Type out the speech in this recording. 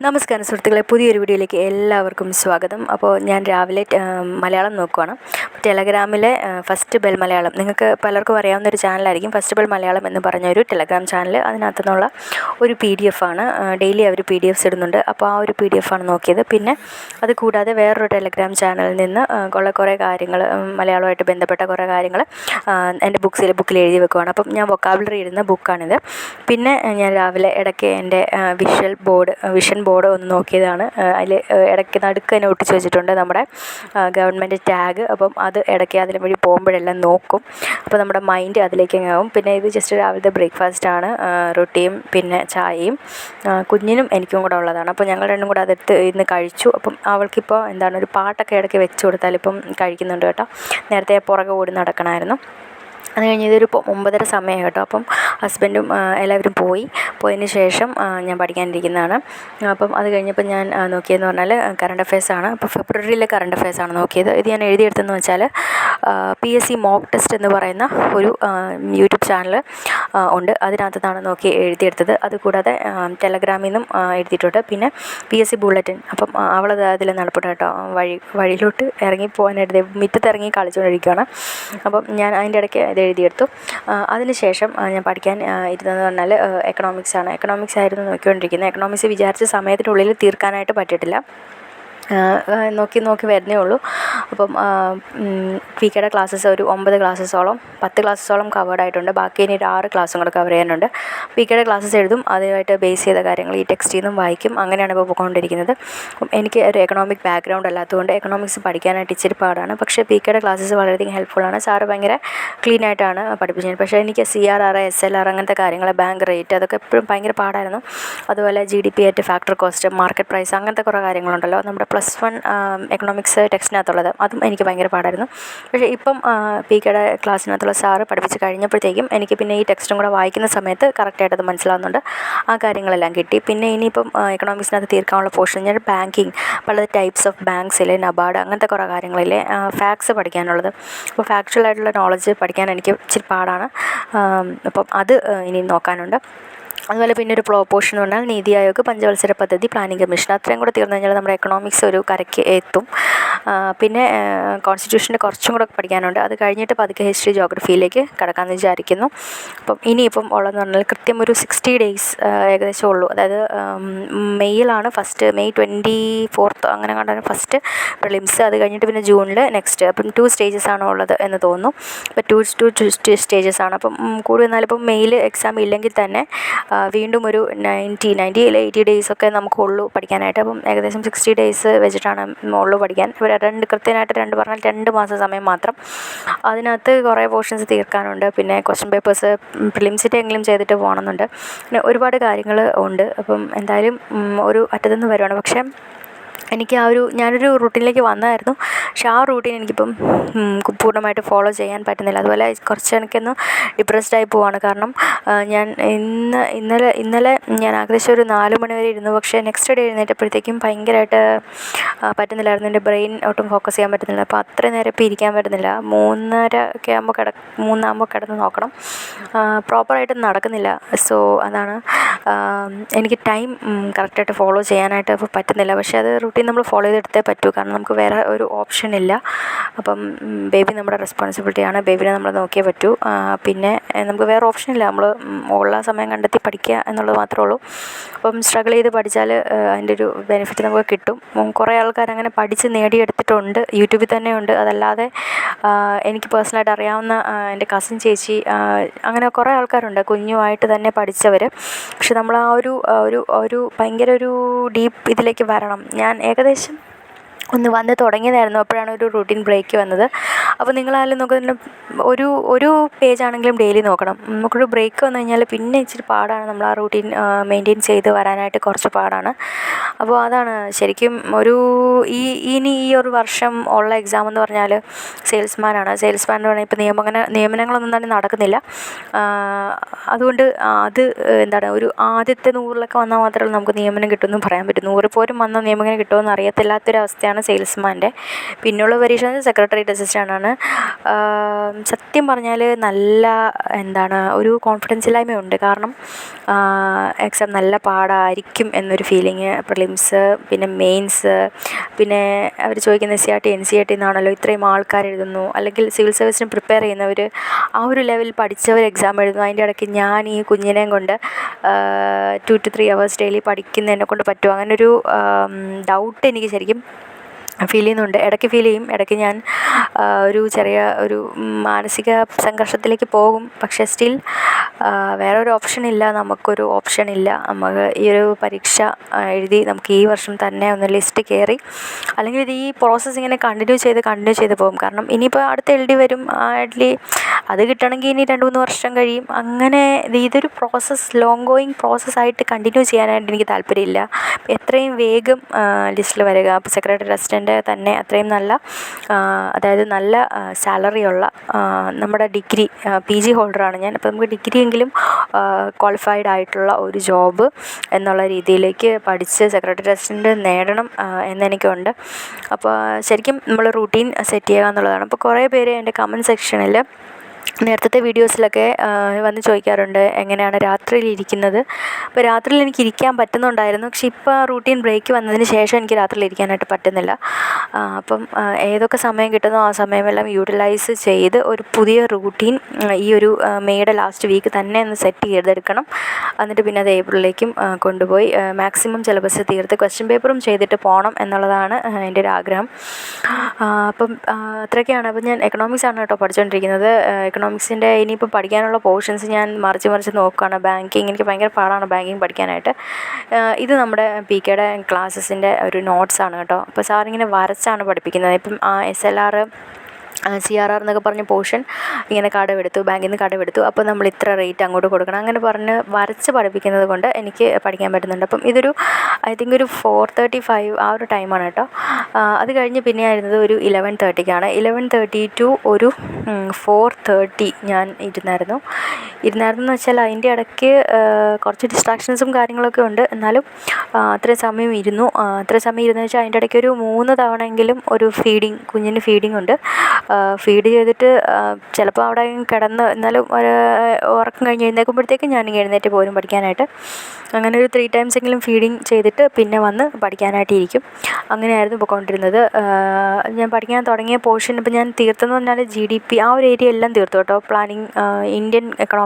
നമസ്കാരം സുഹൃത്തുക്കളെ, പുതിയൊരു വീഡിയോയിലേക്ക് എല്ലാവർക്കും സ്വാഗതം. അപ്പോൾ ഞാൻ രാവിലെ മലയാളം നോക്കുവാണ്. ടെലഗ്രാമിലെ ഫസ്റ്റ് ബെൽ മലയാളം, നിങ്ങൾക്ക് പലർക്കും അറിയാവുന്ന ഒരു ചാനലായിരിക്കും ഫസ്റ്റ് ബെൽ മലയാളം എന്ന് പറഞ്ഞൊരു ടെലഗ്രാം ചാനൽ. അതിനകത്തു നിന്നുള്ള ഒരു PDF ആണ്. ഡെയിലി അവർ PDFs ഇടുന്നുണ്ട്. അപ്പോൾ ആ ഒരു PDF ആണ് നോക്കിയത്. പിന്നെ അത് കൂടാതെ വേറൊരു ടെലഗ്രാം ചാനലിൽ നിന്ന് കുറേ കാര്യങ്ങൾ, മലയാളമായിട്ട് ബന്ധപ്പെട്ട കുറേ കാര്യങ്ങൾ എൻ്റെ ബുക്കിൽ എഴുതി വെക്കുവാണ്. അപ്പം ഞാൻ വൊക്കാബുലറി ഇടുന്ന ബുക്കാണിത്. പിന്നെ ഞാൻ രാവിലെ ഇടയ്ക്ക് എൻ്റെ വിഷൻ ബോർഡ് ഒന്ന് നോക്കിയതാണ്. അതിൽ ഇടയ്ക്ക് നടുക്ക് തന്നെ ഒട്ടിച്ച് വെച്ചിട്ടുണ്ട് നമ്മുടെ ഗവൺമെൻറ് ടാഗ്. അപ്പം അത് ഇടയ്ക്ക് അതിലെ വഴി പോകുമ്പോഴെല്ലാം നോക്കും. അപ്പോൾ നമ്മുടെ മൈൻഡ് അതിലേക്ക് ആവും. പിന്നെ ഇത് ജസ്റ്റ് രാവിലത്തെ ബ്രേക്ക്ഫാസ്റ്റാണ്. റൊട്ടിയും പിന്നെ ചായയും കുഞ്ഞിനും എനിക്കും കൂടെ ഉള്ളതാണ്. അപ്പോൾ ഞങ്ങൾ രണ്ടും കൂടെ അതെടുത്ത് ഇന്ന് കഴിച്ചു. അപ്പം അവൾക്കിപ്പോൾ ഒരു പാട്ടൊക്കെ ഇടയ്ക്ക് വെച്ച് കൊടുത്താൽ ഇപ്പം കഴിക്കുന്നുണ്ട് കേട്ടോ. നേരത്തെ പുറകെ ഓടി നടക്കണമായിരുന്നു. അത് കഴിഞ്ഞ് ഇതൊരു 9:30 സമയം കേട്ടോ. അപ്പം ഹസ്ബൻഡും എല്ലാവരും പോയതിന് ശേഷം ഞാൻ പഠിക്കാനിരിക്കുന്നതാണ്. അപ്പം അത് കഴിഞ്ഞപ്പോൾ ഞാൻ നോക്കിയതെന്ന് പറഞ്ഞാൽ കറണ്ട് അഫയേഴ്സാണ്. അപ്പോൾ ഫെബ്രുവരിയിലെ കറണ്ട് അഫയേഴ്സാണ് നോക്കിയത്. ഇത് ഞാൻ എഴുതിയെടുത്തതെന്ന് വെച്ചാൽ PSC മോക്ക് ടെസ്റ്റ് എന്ന് പറയുന്ന ഒരു യൂട്യൂബ് ചാനൽ ഉണ്ട്. അതിനകത്താണ് നോക്കി എഴുതിയെടുത്തത്. അതുകൂടാതെ ടെലഗ്രാമിൽ നിന്നും എഴുതിയിട്ടുണ്ട്. പിന്നെ PSC ബുള്ളറ്റിൻ. അപ്പം അവളത് അതിൽ നടപ്പുണ്ട് കേട്ടോ. വഴിയിലോട്ട് ഇറങ്ങി പോകാനായിട്ട് മുറ്റത്ത് ഇറങ്ങി കളിച്ചുകൊണ്ടിരിക്കുകയാണ്. അപ്പം ഞാൻ അതിൻ്റെ ഇടയ്ക്ക് ഇത് എഴുതിയെടുത്തു. അതിനുശേഷം ഞാൻ പഠിക്കാൻ ഇരുന്നതെന്ന് പറഞ്ഞാൽ എക്കണോമിക്സ് ആയിരുന്നു നോക്കിക്കൊണ്ടിരിക്കുന്നത്. എക്കണോമിക്സ് വിചാരിച്ച സമയത്തിനുള്ളിൽ തീർക്കാനായിട്ട് പറ്റിയിട്ടില്ല. നോക്കി വരുന്നേ ഉള്ളൂ. അപ്പം PKയുടെ ക്ലാസ്സസ് ഒരു 9 ക്ലാസ്സസോളം 10 ക്ലാസ്സസോളം കവേർഡായിട്ടുണ്ട്. ബാക്കി ഇനി ഒരു 6 ക്ലാസ്സും കൂടെ കവർ ചെയ്യാനുണ്ട്. PKയുടെ ക്ലാസ്സസ് എഴുതും. അതുമായിട്ട് ബേസ് ചെയ്ത കാര്യങ്ങൾ ഈ ടെക്സ്റ്റിൽ നിന്നും വായിക്കും. അങ്ങനെയാണ് ഇപ്പോൾ പോയിക്കൊണ്ടിരിക്കുന്നത്. അപ്പം എനിക്ക് ഒരു എക്കണോമിക് ബാക്ക്ഗ്രൗണ്ട് അല്ലാത്തതുകൊണ്ട് എക്കണോമിക്സ് പഠിക്കാനായിട്ട് ഇച്ചിരി പാടാണ്. പക്ഷേ PKയുടെ ക്ലാസ്സസ് വളരെയധികം ഹെൽപ്ഫുള്ളാണ്. സാറ് ഭയങ്കര ക്ലീനായിട്ടാണ് പഠിപ്പിച്ചത്. പക്ഷേ എനിക്ക് CRR, SLR അങ്ങനത്തെ കാര്യങ്ങൾ, ബാങ്ക് റേറ്റ്, അതൊക്കെ എപ്പോഴും ഭയങ്കര പാടായിരുന്നു. അതുപോലെ GDP ആയിട്ട് ഫാക്ടർ കോസ്റ്റ്, മാർക്കറ്റ് പ്രൈസ്, അങ്ങനത്തെ കുറേ കാര്യങ്ങളുണ്ടല്ലോ നമ്മുടെ +1 എക്കണോമിക്സ് ടെക്സ്റ്റിനകത്തുള്ളത്. അതും എനിക്ക് ഭയങ്കര പാടായിരുന്നു. പക്ഷേ ഇപ്പം PKയുടെ ക്ലാസ്സിനകത്തുള്ള സാറ് പഠിപ്പിച്ച് കഴിഞ്ഞപ്പോഴത്തേക്കും എനിക്ക് പിന്നെ ഈ ടെക്സ്റ്റും കൂടെ വായിക്കുന്ന സമയത്ത് കറക്റ്റായിട്ട് അത് മനസ്സിലാവുന്നുണ്ട്. ആ കാര്യങ്ങളെല്ലാം കിട്ടി. പിന്നെ ഇനിയിപ്പം എക്കണോമിക്സിനകത്ത് തീർക്കാനുള്ള പോർഷൻ ഞാൻ ബാങ്കിങ്, പല ടൈപ്സ് ഓഫ് ബാങ്ക്സിലെ നബാർഡ്, അങ്ങനത്തെ കുറേ കാര്യങ്ങളിലെ ഫാക്ട്സ് പഠിക്കാനുള്ളത്. അപ്പോൾ ഫാക്ച്വൽ ആയിട്ടുള്ള നോളജ് പഠിക്കാൻ എനിക്ക് ഇച്ചിരി പാടാണ്. അപ്പം അത് ഇനി നോക്കാനുണ്ട്. അതുപോലെ പിന്നെ ഒരു പോർഷൻ എന്ന് പറഞ്ഞാൽ നീതി ആയോഗ്, പഞ്ചവത്സര പദ്ധതി, പ്ലാനിംഗ് കമ്മീഷൻ. അത്രയും കൂടെ തീർന്നു കഴിഞ്ഞാൽ നമ്മുടെ എക്കണോമിക്സ് ഒരു കരയ്ക്ക് എത്തും. പിന്നെ കോൺസ്റ്റിറ്റ്യൂഷൻ്റെ കുറച്ചും കൂടെ പഠിക്കാനുണ്ട്. അത് കഴിഞ്ഞിട്ട് പതുക്കെ ഹിസ്റ്ററി, ജോഗ്രഫിയിലേക്ക് കടക്കാമെന്ന് വിചാരിക്കുന്നു. അപ്പം ഇനിയിപ്പം ഉള്ളതെന്ന് പറഞ്ഞാൽ കൃത്യം ഒരു 60 ഡേയ്സ് ഏകദേശം ഉള്ളൂ. അതായത് മെയ്യിലാണ് ഫസ്റ്റ്, മെയ് 24 അങ്ങനെ കണ്ടാണ് ഫസ്റ്റ് പ്രിലിംസ്. അത് കഴിഞ്ഞിട്ട് പിന്നെ ജൂണിൽ നെക്സ്റ്റ്. അപ്പം 2 സ്റ്റേജസ് ആണ് ഉള്ളത് എന്ന് തോന്നുന്നു. അപ്പം 2 സ്റ്റേജസ് ആണ്. അപ്പം കൂടി വന്നാലും ഇപ്പം മെയ്യിൽ എക്സാം ഇല്ലെങ്കിൽ തന്നെ വീണ്ടും ഒരു 90 അല്ലെങ്കിൽ 80 ഡേയ്സൊക്കെ നമുക്കുള്ളൂ പഠിക്കാനായിട്ട്. അപ്പം ഏകദേശം 60 ഡേയ്സ് വെച്ചിട്ടാണ് ഉള്ളൂ പഠിക്കാൻ. കൃത്യമായിട്ട് 2 മാസം സമയം മാത്രം. അതിനകത്ത് കുറേ പോർഷൻസ് തീർക്കാനുണ്ട്. പിന്നെ ക്വസ്റ്റ്യൻ പേപ്പേഴ്സ് പ്രിലിംസിൻ്റെ എങ്കിലും ചെയ്തിട്ട് പോകണമെന്നുണ്ട്. പിന്നെ ഒരുപാട് കാര്യങ്ങൾ ഉണ്ട്. അപ്പം എന്തായാലും ഒരു അറ്റത്തുനിന്ന് വരുവാണ്. പക്ഷേ എനിക്ക് ഞാനൊരു റൂട്ടീനിലേക്ക് വന്നായിരുന്നു. പക്ഷേ ആ റൂട്ടീൻ എനിക്കിപ്പം പൂർണ്ണമായിട്ട് ഫോളോ ചെയ്യാൻ പറ്റുന്നില്ല. അതുപോലെ കുറച്ച് എനിക്കൊന്ന് ഡിപ്രസ്ഡായി പോവാണ്. കാരണം ഞാൻ ഇന്നലെ ഞാൻ ഏകദേശം ഒരു 4 മണി വരെ ഇരുന്നു. പക്ഷേ നെക്സ്റ്റ് ഡേ എഴുന്നേറ്റപ്പോഴത്തേക്കും ഭയങ്കരമായിട്ട് പറ്റുന്നില്ലായിരുന്നു. എൻ്റെ ബ്രെയിൻ ഒട്ടും ഫോക്കസ് ചെയ്യാൻ പറ്റുന്നില്ല. അപ്പോൾ അത്രയും നേരം ഇപ്പോൾ ഇരിക്കാൻ പറ്റുന്നില്ല. 3:30 കിടന്ന് നോക്കണം. പ്രോപ്പറായിട്ട് നടക്കുന്നില്ല. സോ അതാണ് എനിക്ക് ടൈം കറക്റ്റായിട്ട് ഫോളോ ചെയ്യാനായിട്ട് ഇപ്പോൾ പറ്റുന്നില്ല. പക്ഷേ അത് റൂട്ടീൻ നമ്മൾ ഫോളോ ചെയ്തെടുത്തേ പറ്റൂ. കാരണം നമുക്ക് വേറെ ഒരു ഓപ്ഷൻ ഇല്ല. അപ്പം ബേബി നമ്മുടെ റെസ്പോൺസിബിലിറ്റിയാണ്. ബേബിനെ നമ്മൾ നോക്കിയേ പറ്റൂ. പിന്നെ നമുക്ക് വേറെ ഓപ്ഷൻ ഇല്ല. നമ്മൾ ഉള്ള സമയം കണ്ടെത്തി പഠിക്കുക എന്നുള്ളത് മാത്രമേ ഉള്ളൂ. അപ്പം സ്ട്രഗിൾ ചെയ്ത് പഠിച്ചാൽ അതിൻ്റെ ഒരു ബെനിഫിറ്റ് നമുക്ക് കിട്ടും. കുറേ ആൾക്കാർ അങ്ങനെ പഠിച്ച് നേടിയെടുത്തിട്ടുണ്ട്. യൂട്യൂബിൽ തന്നെ ഉണ്ട്. അതല്ലാതെ എനിക്ക് പേഴ്സണലായിട്ട് അറിയാവുന്ന എൻ്റെ കസിൻ ചേച്ചി, അങ്ങനെ കുറേ ആൾക്കാരുണ്ട് കുഞ്ഞുമായിട്ട് തന്നെ പഠിച്ചവർ. പക്ഷെ നമ്മൾ ആ ഒരു ഭയങ്കര ഒരു ഡീപ്പ് ഇതിലേക്ക് വരണം. ഞാൻ ഏകദേശം ഒന്ന് വന്ന് തുടങ്ങിയതായിരുന്നു. അപ്പോഴാണ് ഒരു റൂട്ടീൻ ബ്രേക്ക് വന്നത്. അപ്പോൾ നിങ്ങളായാലും നോക്കുന്ന ഒരു പേജാണെങ്കിലും ഡെയിലി നോക്കണം. നമുക്കൊരു ബ്രേക്ക് വന്നു കഴിഞ്ഞാൽ പിന്നെ ഇച്ചിരി പാടാണ്. നമ്മൾ ആ റൂട്ടീൻ മെയിൻറ്റെയിൻ ചെയ്ത് വരാനായിട്ട് കുറച്ച് പാടാണ്. അപ്പോൾ അതാണ് ശരിക്കും ഇനി ഈ ഒരു വർഷം ഉള്ള എക്സാം എന്ന് പറഞ്ഞാൽ സെയിൽസ്മാൻ എന്ന് പറഞ്ഞാൽ ഇപ്പോൾ നിയമനങ്ങളൊന്നും തന്നെ നടക്കുന്നില്ല. അതുകൊണ്ട് അത് ഒരു ആദ്യത്തെ 100-ലൊക്കെ വന്നാൽ മാത്രമേ നമുക്ക് നിയമനം കിട്ടുമെന്ന് പറയാൻ പറ്റും. 100 പോലും വന്ന നിയമനം കിട്ടുമെന്ന് അറിയത്തില്ലാത്തൊരവസ്ഥയാണ് സെയിൽസ്മാൻ്റെ. പിന്നെയുള്ള പരീക്ഷ സെക്രട്ടേറിയറ്റ് അസിസ്റ്റൻ്റാണ്. സത്യം പറഞ്ഞാൽ നല്ല ഒരു കോൺഫിഡൻസ് ഇല്ലായ്മയുണ്ട്. കാരണം എക്സാം നല്ല പാടായിരിക്കും എന്നൊരു ഫീലിങ് പ്രിലിംസ്, പിന്നെ മെയിൻസ്, പിന്നെ അവർ ചോദിക്കുന്ന SCRT NCERT നിന്നാണല്ലോ ഇത്രയും ആൾക്കാർ എഴുതുന്നു, അല്ലെങ്കിൽ സിവിൽ സർവീസിന് പ്രിപ്പയർ ചെയ്യുന്നവർ ആ ഒരു ലെവലിൽ പഠിച്ചവർ എക്സാം എഴുതുന്നു. അതിൻ്റെ ഇടയ്ക്ക് ഞാൻ ഈ കുഞ്ഞിനെയും കൊണ്ട് 2 to 3 hours ഡെയിലി പഠിക്കുന്നതിനെ കൊണ്ട് പറ്റുമോ? അങ്ങനൊരു ഡൗട്ട് എനിക്ക് ശരിക്കും ഫീൽ ചെയ്യുന്നുണ്ട്. ഇടയ്ക്ക് ഫീൽ ചെയ്യും, ഇടയ്ക്ക് ഞാൻ ഒരു ചെറിയ ഒരു മാനസിക സംഘർഷത്തിലേക്ക് പോകും. പക്ഷേ സ്റ്റിൽ വേറൊരു ഓപ്ഷനില്ല, നമുക്കൊരു ഓപ്ഷനില്ല. നമുക്ക് ഈ ഒരു പരീക്ഷ എഴുതി നമുക്ക് ഈ വർഷം തന്നെ ഒന്ന് ലിസ്റ്റ് കയറി, അല്ലെങ്കിൽ ഇത് ഈ പ്രോസസ്സ് ഇങ്ങനെ കണ്ടിന്യൂ ചെയ്ത് പോകും. കാരണം ഇനിയിപ്പോൾ അടുത്ത LD വരും, LD അത് കിട്ടണമെങ്കിൽ ഇനി 2-3 വർഷം കഴിയും. അങ്ങനെ ഇതൊരു പ്രോസസ്സ്, ലോങ് ഗോയിങ് പ്രോസസ്സായിട്ട് കണ്ടിന്യൂ ചെയ്യാനായിട്ട് എനിക്ക് താല്പര്യമില്ല. എത്രയും വേഗം ലിസ്റ്റിൽ വരിക. അപ്പോൾ സെക്രട്ടറി അസിസ്റ്റൻ്റ് തന്നെ അത്രയും നല്ല, അതായത് നല്ല സാലറിയുള്ള, നമ്മുടെ ഡിഗ്രി PG ഹോൾഡറാണ് ഞാൻ. അപ്പോൾ നമുക്ക് ഡിഗ്രി എങ്കിലും ക്വാളിഫൈഡ് ആയിട്ടുള്ള ഒരു ജോബ് എന്നുള്ള രീതിയിലേക്ക് പഠിച്ച് സെക്രട്ടറി അസിസ്റ്റൻ്റ് നേടണം എന്നെനിക്കുണ്ട്. അപ്പോൾ ശരിക്കും നമ്മൾ റൂട്ടീൻ സെറ്റ് ചെയ്യുക എന്നുള്ളതാണ്. അപ്പോൾ കുറേ പേര് എൻ്റെ കമൻറ്റ് സെക്ഷനിൽ നേരത്തെ വീഡിയോസിലൊക്കെ വന്ന് ചോദിക്കാറുണ്ട് എങ്ങനെയാണ് രാത്രിയിൽ ഇരിക്കുന്നത്. അപ്പോൾ രാത്രിയിൽ എനിക്ക് ഇരിക്കാൻ പറ്റുന്നുണ്ടായിരുന്നു, പക്ഷേ ഇപ്പോൾ റൂട്ടീൻ ബ്രേക്ക് വന്നതിന് ശേഷം എനിക്ക് രാത്രിയിൽ ഇരിക്കാനായിട്ട് പറ്റുന്നില്ല. അപ്പം ഏതൊക്കെ സമയം കിട്ടുന്നോ ആ സമയമെല്ലാം യൂട്ടിലൈസ് ചെയ്ത് ഒരു പുതിയ റൂട്ടീൻ ഈ ഒരു മെയ്യുടെ ലാസ്റ്റ് വീക്ക് തന്നെ ഒന്ന് സെറ്റ് ചെയ്തെടുക്കണം. എന്നിട്ട് പിന്നെ അത് ഏപ്രിലിലേക്കും കൊണ്ടുപോയി മാക്സിമം സിലബസ് തീർത്ത് ക്വസ്റ്റ്യൻ പേപ്പറും ചെയ്തിട്ട് പോകണം എന്നുള്ളതാണ് എൻ്റെ ഒരു ആഗ്രഹം. അപ്പം അത്രയൊക്കെയാണ്. അപ്പം ഞാൻ എക്കണോമിക്സ് ആണ് കേട്ടോ പഠിച്ചുകൊണ്ടിരിക്കുന്നത്. എക്കണോമിക്സിൻ്റെ ഇനിയിപ്പോൾ പഠിക്കാനുള്ള പോർഷൻസ് ഞാൻ മറിച്ച് നോക്കുകയാണ്. ബാങ്കിങ് എനിക്ക് ഭയങ്കര പാടാണ് ബാങ്കിങ് പഠിക്കാനായിട്ട്. ഇത് നമ്മുടെ PKയുടെ ക്ലാസ്സസിൻ്റെ ഒരു നോട്ട്സാണ് കേട്ടോ. അപ്പോൾ സാറിങ്ങനെ വരച്ചാണ് പഠിപ്പിക്കുന്നത്. ഇപ്പം SLR CRR എന്നൊക്കെ പറഞ്ഞ പോർഷൻ ഇങ്ങനെ കടമെടുത്തു, ബാങ്കിൽ നിന്ന് കടമെടുത്തു, അപ്പോൾ നമ്മൾ ഇത്ര റേറ്റ് അങ്ങോട്ട് കൊടുക്കണം, അങ്ങനെ പറഞ്ഞ് വരച്ച് പഠിപ്പിക്കുന്നത് കൊണ്ട് എനിക്ക് പഠിക്കാൻ പറ്റുന്നുണ്ട്. അപ്പം ഇതൊരു I think ഒരു 4:35 ആ ഒരു ടൈമാണ് കേട്ടോ. അത് കഴിഞ്ഞ് പിന്നെ ആയിരുന്നത് ഒരു 11:30ക്കാണ്. 11:30 to ഒരു 4:30 ഞാൻ ഇരുന്നായിരുന്നു വെച്ചാൽ അതിൻ്റെ ഇടയ്ക്ക് കുറച്ച് ഡിസ്ട്രാക്ഷൻസും കാര്യങ്ങളൊക്കെ ഉണ്ട്. എന്നാലും അത്രയും സമയം ഇരുന്നു വെച്ചാൽ അതിൻ്റെ ഇടയ്ക്ക് ഒരു 3 തവണയെങ്കിലും ഒരു കുഞ്ഞിന് ഫീഡിങ് ഉണ്ട്. ഫീഡ് ചെയ്തിട്ട് ചിലപ്പോൾ അവിടെ കിടന്ന്, എന്നാലും ഉറക്കം കഴിഞ്ഞ് എഴുന്നേൽക്കുമ്പോഴത്തേക്കും ഞാൻ എഴുന്നേറ്റ് പോരും പഠിക്കാനായിട്ട്. അങ്ങനെ ഒരു 3 times എങ്കിലും ഫീഡിങ് ചെയ്തിട്ട് പിന്നെ വന്ന് പഠിക്കാനായിട്ട് ഇരിക്കും. അങ്ങനെയായിരുന്നു പോയിക്കൊണ്ടിരുന്നത്. ഞാൻ പഠിക്കാൻ തുടങ്ങിയ പോർഷൻ ഇപ്പോൾ ഞാൻ തീർത്തെന്ന് പറഞ്ഞാൽ GDP ആ ഒരു ഏരിയ എല്ലാം തീർത്തു കേട്ടോ. Planning, Indian economy